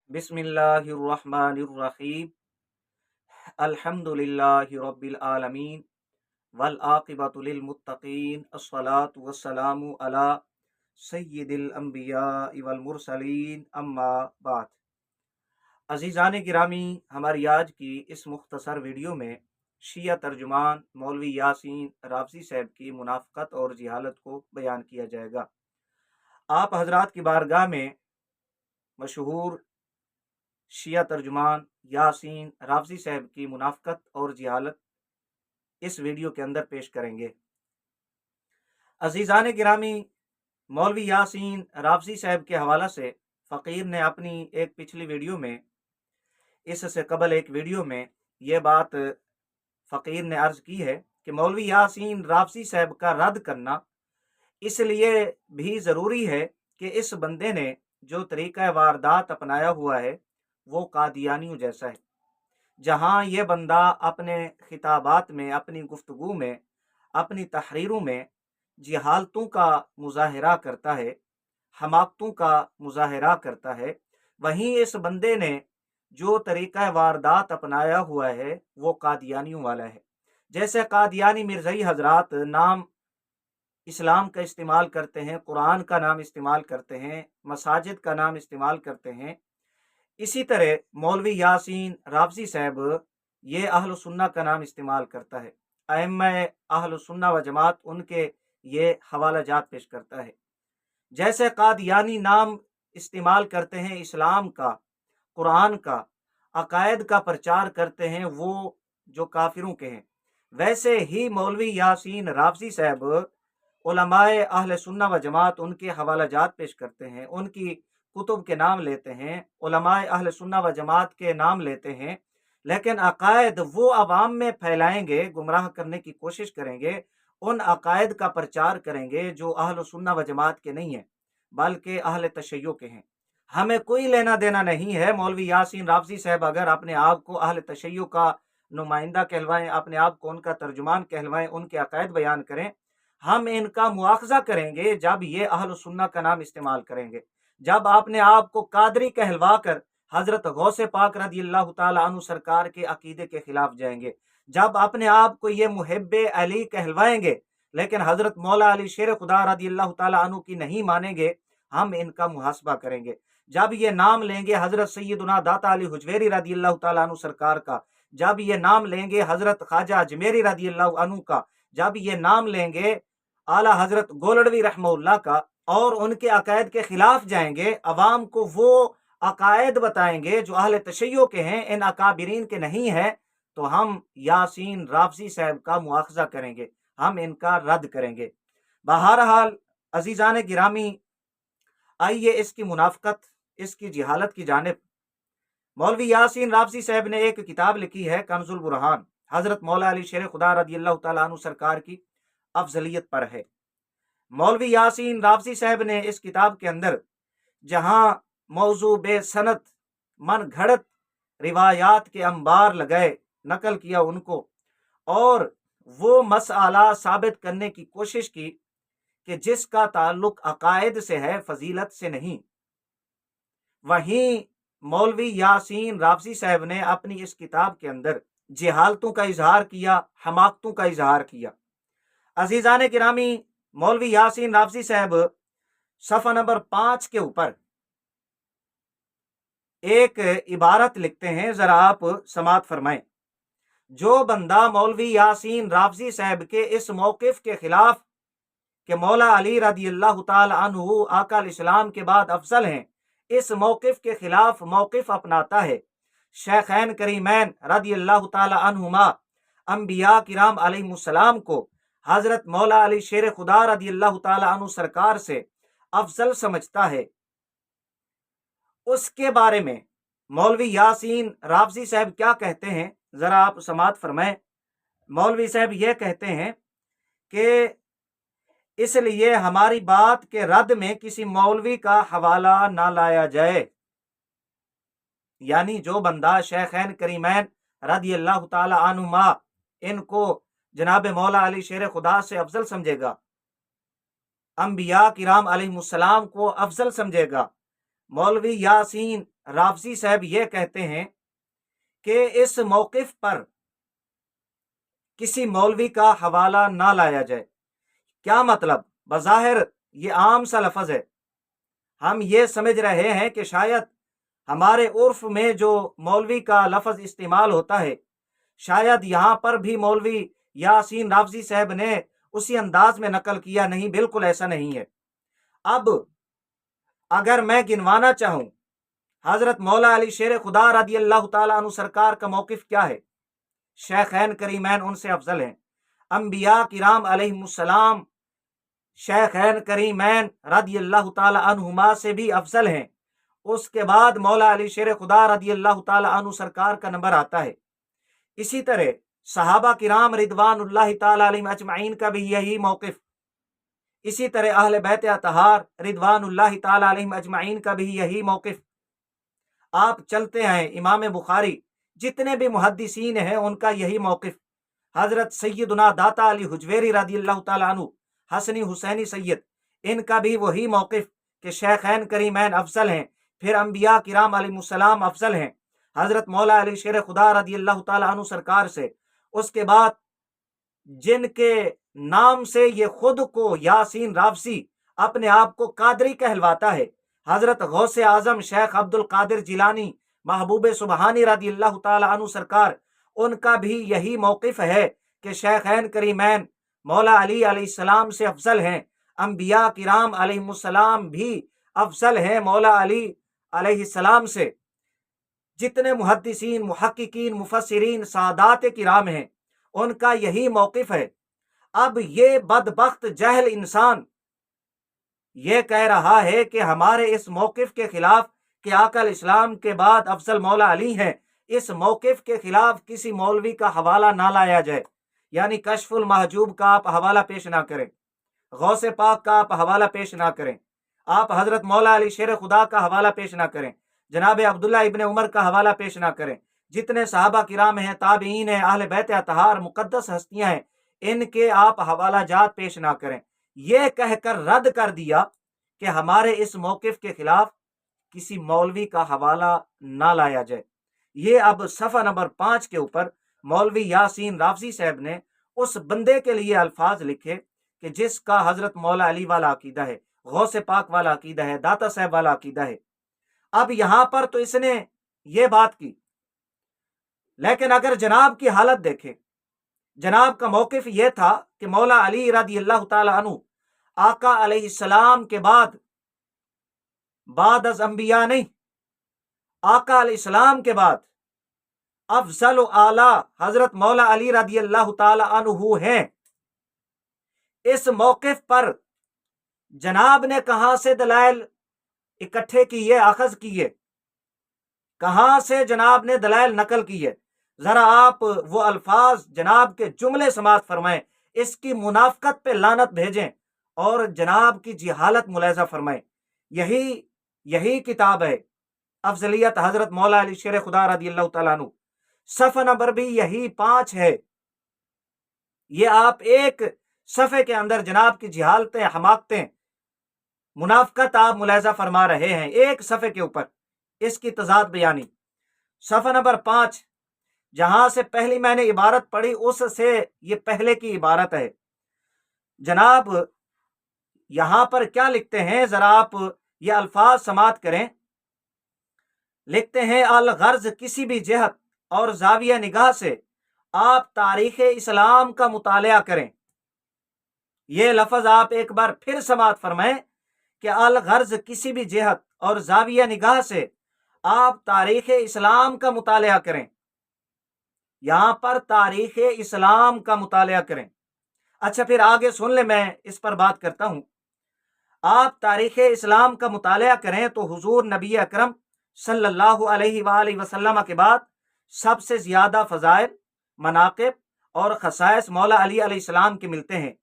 बिस्मिल्लाहिर्रहमानिर्रहीम। अल्हम्दुलिल्लाहि रब्बिल आलमीन वल आक़िबतु लिल मुत्तक़ीन अस्सलातु वस्सलामु अला सय्यिदिल अंबियाइ वल मुरसलीन अम्मा बाद। अज़ीज़ान गिरामी, हमारी आज की इस मुख्तसर वीडियो में शिया तर्जुमान मौलवी यासीन राफ़ज़ी साहब की मुनाफ़क़त और जिहालत को बयान किया जाएगा। आप हज़रात की बारगाह में मशहूर शिया तर्जुमान यासीन राफ़ज़ी साहब की मुनाफ़क़त और जिहालत इस वीडियो के अंदर पेश करेंगे। अज़ीज़ान गिरामी, मौलवी यासीन राफ़ज़ी साहब के हवाला से फ़कीर ने अपनी एक पिछली वीडियो में, इससे कबल एक वीडियो में ये बात फ़कीर ने अर्ज़ की है कि मौलवी यासीन राफ़ज़ी साहब का रद्द करना इसलिए भी ज़रूरी है कि इस बंदे ने जो तरीक़ा वारदात अपनाया हुआ है वो कादियानियों जैसा है। जहाँ ये बंदा अपने खिताबात में, अपनी गुफ्तगू में, अपनी तहरीरों में जिहालतों का मुज़ाहरा करता है, हमाकतों का मुज़ाहरा करता है, वहीं इस बंदे ने जो तरीक़ा वारदात अपनाया हुआ है वो कादियानियों वाला है। जैसे कादियानी मिर्ज़ई हजरात नाम इस्लाम का इस्तेमाल करते हैं, कुरान का नाम इस्तेमाल करते हैं, मसाजिद का नाम इस्तेमाल करते हैं, इसी तरह मौलवी यासीन राफ़ज़ी साहब ये अहल सुन्ना का नाम इस्तेमाल करता है। अइम्मा अहल सुन्ना व जमात उनके ये हवाला जात पेश करता है। जैसे कादियानी नाम इस्तेमाल करते हैं इस्लाम का, कुरान का, अकायद का प्रचार करते हैं वो जो काफिरों के हैं, वैसे ही मौलवी यासीन राफ़ज़ी साहब उलमाए अहले सुन्ना व जमात उनके हवाला जात पेश करते हैं, उनकी कुतुब के नाम लेते हैं, उलमाए अहले सुन्ना व जमात के नाम लेते हैं, लेकिन अकायद वो अवाम में फैलाएंगे, गुमराह करने की कोशिश करेंगे, उन अकायद का प्रचार करेंगे जो अहल सुन्ना व जमात के नहीं हैं बल्कि अहले तशय्यो के हैं। हमें कोई लेना देना नहीं है। मौलवी यासीन राफ़ज़ी साहब अगर अपने आप को अहले तशय्यो का नुमाइंदा कहलवाएं, अपने आप को उनका तर्जुमान कहलवाएं, उनके अकायद बयान करें, हम इनका मुआखजा करेंगे जब ये अहल सुन्ना का नाम इस्तेमाल करेंगे। जब आपने आप को कादरी कहलवा कर हजरत गौसे पाक रदी अल्लाह ताला अन्हु सरकार के अकीदे के खिलाफ जाएंगे, जब अपने आप को ये मुहिब्बे अली कहलवाएंगे लेकिन हजरत मौला अली शेर खुदा रदी अल्लाह ताला अन्हु की नहीं मानेंगे, हम इनका मुहासबा करेंगे। जब ये नाम लेंगे हजरत सैयदुना दाता अली हुजवेरी रदी अल्लाह ताला अन्हु सरकार का, जब ये नाम लेंगे हजरत ख्वाजा अजमेरी रदी अल्लाह अन्हु का, जब ये नाम लेंगे आला हजरत गोलड़वी रहमहुल्लाह का और उनके अकायद के खिलाफ जाएंगे, अवाम को वो अकायद बताएंगे जो अहले तशय्यो के हैं, इन अकाबिरीन के नहीं है, तो हम यासीन राफ़ज़ी साहब का मुआखजा करेंगे, हम इनका रद्द करेंगे। बहरहाल अजीज़ान गिरामी, आइए इसकी मुनाफ़क़त, इसकी जिहालत की जानिब। मौलवी यासीन राफ़ज़ी साहब ने एक किताब लिखी है कंज़ुल बुरहान, हज़रत मौला अली शेर खुदा रदी अल्लाह ताला अन्हु सरकार की अफजलियत पर है। मौलवी यासीन राफ़ज़ी साहब ने इस किताब के अंदर जहाँ मौजू बेसनद मन घड़त रिवायात के अंबार लगाए, नकल किया उनको और वो मसला साबित करने की कोशिश की कि जिसका ताल्लुक अकायद से है, फजीलत से नहीं, वहीं मौलवी यासीन राफ़ज़ी साहब ने अपनी इस किताब के अंदर जिहालतों का इजहार किया, हमाकतों का इजहार किया। अजीज़ान गिरामी, मौलवी यासीन राफ़ज़ी साहब सफ़ा नंबर 5 के ऊपर एक इबारत लिखते हैं, जरा आप समात फरमाएं। जो बंदा मौलवी यासीन राफ़ज़ी साहब के इस मौक़िफ़ के खिलाफ कि मौला अली रदी अल्लाह ताला अन्हु आका इस्लाम के बाद अफजल हैं, इस मौक़िफ़ के खिलाफ मौक़िफ़ अपनाता है, शेखैन करीमैन रदी अल्लाह ताला अन्हुमा अंबिया किराम अलैहिमुस्सलाम को हजरत मौला अली शेर खुदा रदी अल्लाह ताला अन्हु सरकार से अफजल समझता है, उसके बारे में मौलवी यासीन राफ़ज़ी साहब क्या कहते हैं, जरा आप समात फरमाएं। मौलवी साहब यह कहते हैं कि इसलिए हमारी बात के रद्द में किसी मौलवी का हवाला ना लाया जाए। यानी जो बंदा शेखैन करीमैन रदी अल्लाह ताला अन्हुमा इनको जनाब मौला अली शेर खुदा से अफजल समझेगा, अंबिया किराम अलैहिमुस्सलाम को अफजल समझेगा, मौलवी यासीन राफजी साहब ये कहते हैं कि इस मौक़िफ़ पर किसी मौलवी का हवाला ना लाया जाए। क्या मतलब? बज़ाहिर ये आम सा लफ्ज़ है, हम ये समझ रहे हैं कि शायद हमारे उर्फ में जो मौलवी का लफ्ज़ इस्तेमाल होता है, शायद यहाँ पर भी मौलवी यासीन राफजी साहब ने उसी अंदाज में नकल किया। नहीं, बिल्कुल ऐसा नहीं है। अब अगर मैं गिनवाना चाहूँ हज़रत मौला अली शेर खुदा रदी अल्लाह ताला अन्हु सरकार का मौक़िफ़ क्या है, शेखैन करीमैन उनसे अफजल हैं, अंबिया किराम अलैहिमुस्सलाम शेखैन करीमैन रदी अल्लाह ताला अन्हुमा से भी अफजल हैं। उसके बाद मौला अली शेर खुदा रदी अल्लाह ताला अन्हु सरकार का नंबर आता है। इसी तरह सहाबा किराम रिदवानुल्लाहि ताला अलैहिम अजमईन का भी यही मौक़िफ़, इसी तरह अहले बैत अतहार रिदवानुल्लाहि ताला अलैहिम अजमईन का भी यही मौक़िफ़। आप चलते हैं इमाम बुखारी, जितने भी मुहद्दिसीन हैं उनका यही मौक़िफ़। हज़रत सैयदना दाता अली हुजवेरी रदी अल्लाह ताला अन्हु, हसनी हुसैनी सैयद, इनका भी वही मौक़िफ़ कि शेखैन करीमैन अफजल हैं, फिर अंबिया किराम अलैहिमुस्सलाम अफजल हैं हज़रत मौला अली शेर खुदा रदी अल्लाह ताला अन्हु सरकार से। उसके बाद जिनके नाम से ये खुद को यासीन राफसी अपने आप को कादरी कहलवाता है, हज़रत गौसे आज़म शेख अब्दुल कादिर जिलानी महबूब सुबहानी रदी अल्लाह ताला अन्हु सरकार, उनका भी यही मौक़िफ़ है कि शेखैन करीमैन मौला अली अलैहिस्सलाम से अफजल हैं, अंबिया किराम अलैहिमुस्सलाम भी अफजल हैं मौला अली अलैहिस्सलाम से। जितने मुहद्दिसीन मुहक्किकीन मुफस्सिरीन सादात किराम हैं उनका यही मौक़िफ़ है। अब ये बदबख्त जहल इंसान ये कह रहा है कि हमारे इस मौक़िफ़ के खिलाफ कि आकल इस्लाम के बाद अफजल मौला अली हैं, इस मौक़िफ़ के खिलाफ किसी मौलवी का हवाला ना लाया जाए, यानी कश्फुल महजूब का आप हवाला पेश ना करें, गौसे पाक का आप हवाला पेश ना करें, आप हज़रत मौला अली शेर खुदा का हवाला पेश ना करें, जनाब अब्दुल्ला इब्ने उमर का हवाला पेश ना करें, जितने सहाबा किराम हैं, ताबीईन हैं, अहले बैत अतहार मुक़द्दस हस्तियाँ हैं, इनके आप हवाला जात पेश ना करें। ये कहकर रद्द कर दिया कि हमारे इस मौक़िफ़ के खिलाफ किसी मौलवी का हवाला ना लाया जाए। ये अब सफ़ा नंबर 5 के ऊपर मौलवी यासीन राफजी साहब ने उस बंदे के लिए अल्फाज लिखे कि जिसका हज़रत मौला अली वाला अकीदा है, गौसे पाक वाला अकीदा है, दाता साहब वाला अकीदा है। अब यहाँ पर तो इसने ये बात की, लेकिन अगर जनाब की हालत देखें, जनाब का मौक़िफ़ ये था कि मौला अली रदी अल्लाह ताला अन्हु आका अलैहिस्सलाम के बाद अज़ अंबिया नहीं, आका अलैहिस्सलाम के बाद अफजल आला हज़रत मौला अली रदी अल्लाह ताला अन्हु हैं। इस मौक़िफ़ पर जनाब ने कहाँ से दलाइल इकट्ठे किए, अखज़ किए, कहाँ से जनाब ने दलाइल नकल किए? जरा आप वो अल्फाज जनाब के जुमले समात फरमाएं, इसकी मुनाफ़क़त पे लानत भेजें और जनाब की जिहालत मुलाहिज़ा फरमाएं। यही किताब है अफजलियत हज़रत मौला अली शेर खुदा रदी अल्लाह ताला अन्हु, सफ़ा नंबर भी यही 5 है। ये आप एक सफ़े के अंदर जनाब की जिहालतें, हमाकतें, मुनाफ़क़त आप मुलाहिज़ा फरमा रहे हैं एक सफ़े के ऊपर, इसकी तज़ाद बयानी। सफ़ा नंबर 5 जहां से पहली मैंने इबारत पढ़ी उससे ये पहले की इबारत है। जनाब यहां पर क्या लिखते हैं, जरा आप ये अल्फाज समात करें। लिखते हैं, अल गर्ज किसी भी जहत और जाविया निगाह से आप तारीख़ इस्लाम का मुतालिया करें। ये लफ्ज़ आप एक बार फिर समात फरमाएं कि अल गर्ज किसी भी जहत और जाविया निगाह से आप तारीख़ इस्लाम का मुतालिया करें। यहां पर तारीख़ इस्लाम का मुतालिया करें। अच्छा, फिर आगे सुन ले, मैं इस पर बात करता हूं। आप तारीख़ इस्लाम का मुतालिया करें तो हुजूर नबी अकरम सल्लल्लाहु अलैहि वसल्लम के बाद सबसे ज़्यादा फ़ज़ाइल, मनाक़िब और ख़साइस मौला अली अलैहिस्सलाम के मिलते हैं।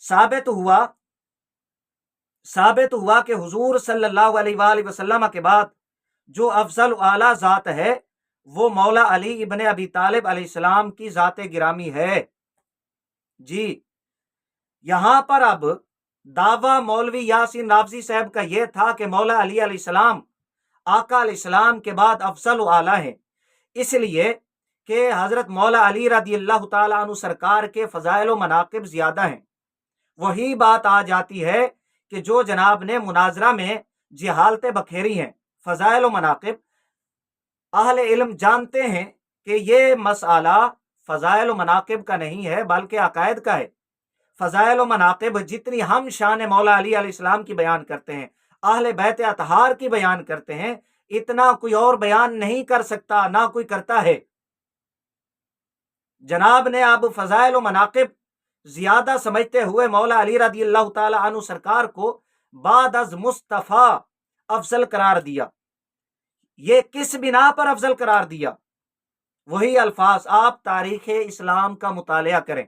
साबित हुआ कि हुजूर सल्लल्लाहु अलैहि वसल्लम के बाद जो अफजल आला ज़ात है वो मौला अली इब्ने अबी तालिब अलैहिस्सलाम की ज़ाते गिरामी है। जी, यहाँ पर अब दावा मौलवी यासीन राफजी साहब का यह था कि मौला अली अलैहिस्सलाम आका अलैहिस्सलाम के बाद अफजल व आला है, इसलिए कि हज़रत मौला अली रदी अल्लाह ताला अन्हु सरकार के फ़ज़ाइल व मनाक़िब ज़्यादा हैं। वही बात आ जाती है कि जो जनाब ने मुनाजरा में जिहालतें बखेरी हैं, फ़ज़ाइल व मनाक़िब, अहले इल्म जानते हैं कि ये मसला फ़ज़ाइल व मनाक़िब का नहीं है बल्कि अक़ायद का है। फ़ज़ाइल व मनाक़िब जितनी हम शान मौला अली अलैहिस्सलाम की बयान करते हैं, अहले बैत अतहार की बयान करते हैं, इतना कोई और बयान नहीं कर सकता, ना कोई करता है। जनाब ने अब फ़ज़ाइल व मनाक़िब ज़्यादा समझते हुए मौला अली रज़ी अल्लाह ताला अन्हु सरकार को बाद अज़ मुस्तफ़ा अफजल करार दिया। ये किस बिना पर अफजल करार दिया? वही अल्फाज आप तारीख़ इस्लाम का मुतालिया करें,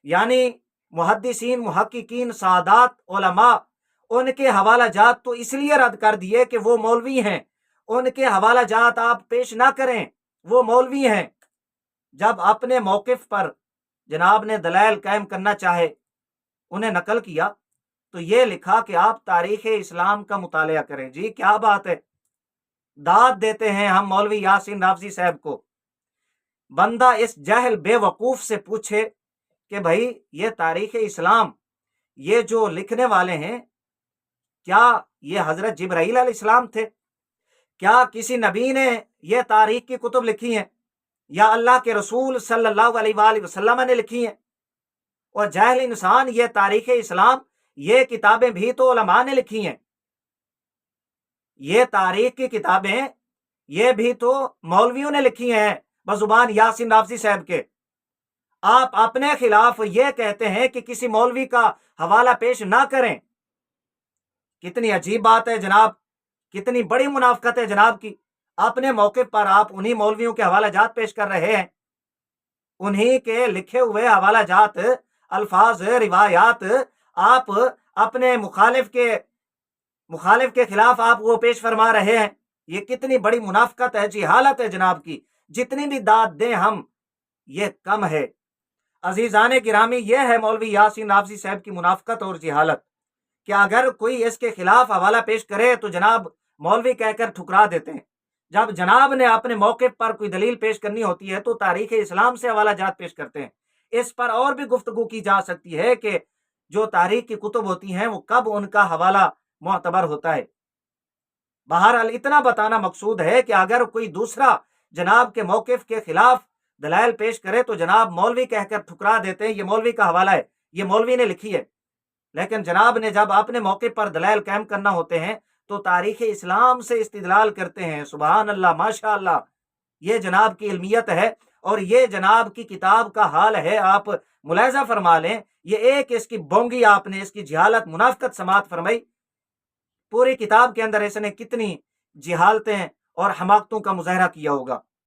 यानी मुहद्दिसीन, मुहक्किकीन, सादात उलमा, उनके हवाला जात तो इसलिए रद्द कर दिए कि वो मौलवी हैं। उनके हवाला जात आप पेश ना करें, वो मौलवी हैं। जब अपने मौक़िफ़ पर जनाब ने दलाइल कायम करना चाहे, उन्हें नकल किया तो ये लिखा कि आप तारीख़ इस्लाम का मुतालिया करें। जी क्या बात है, दाद देते हैं हम मौलवी यासीन राफ़ज़ी साहब को। बंदा इस जहल बेवकूफ़ से पूछे कि भाई ये तारीख़ इस्लाम, ये जो लिखने वाले हैं, क्या ये हज़रत जिब्राईल अलैहिस्सलाम थे? क्या किसी नबी ने ये तारीख़ की कुतुब लिखी हैं, या अल्लाह के रसूल सल्लल्लाहु अलैहि वसल्लम ने लिखी हैं? और जाहिल इंसान ये तारीख़ इस्लाम, ये किताबें भी तो उलमा ने लिखी हैं। ये तारीख़ की किताबें ये भी तो मौलवियों ने लिखी हैं बज़ुबान यासीन राफ़ज़ी साहब के। आप अपने खिलाफ ये कहते हैं कि किसी मौलवी का हवाला पेश ना करें। कितनी अजीब बात है जनाब, कितनी बड़ी मुनाफ़क़त है जनाब की। अपने मौके पर आप उन्हीं मौलवियों के हवाला जात पेश कर रहे हैं, उन्हीं के लिखे हुए हवाला जात, अल्फाज, रिवायात आप अपने मुखालिफ के खिलाफ आप वो पेश फरमा रहे हैं। ये कितनी बड़ी मुनाफ़क़त है, जिहालत है जनाब की। जितनी भी दाद दें हम, ये कम है। अजीज़ाने गिरामी, ये है मौलवी यासीन राफ़ज़ी साहब की मुनाफ़क़त और जिहालत कि अगर कोई इसके खिलाफ हवाला पेश करे तो जनाब मौलवी कहकर ठुकरा देते हैं। जब जनाब ने अपने मौके पर कोई दलील पेश करनी होती है तो तारीख़ इस्लाम से हवाला जात पेश करते हैं। इस पर और भी गुफ्तगू की जा सकती है कि जो तारीख़ की कुतुब होती हैं वो कब उनका हवाला मोतबर होता है। बहरहाल इतना बताना मकसूद है कि अगर कोई दूसरा जनाब के मौक़िफ़ के खिलाफ दलाइल पेश करे तो जनाब मौलवी कहकर ठुकरा देते हैं, ये मौलवी का हवाला है, ये मौलवी ने लिखी है। लेकिन जनाब ने जब अपने मौके पर दलाइल कायम करना होते हैं तो तारीख़ इस्लाम से इस्तिदलाल करते हैं। सुबहान अल्लाह, माशा अल्लाह, ये जनाब की इल्मियत है और ये जनाब की किताब का हाल है। आप मुलाहिज़ा फरमा लें, ये एक इसकी बोंगी आपने इसकी जिहालत, मुनाफ़क़त समात फरमाई। पूरी किताब के अंदर इसने कितनी जिहालतें और हमाकतों का मुज़ाहरा किया होगा।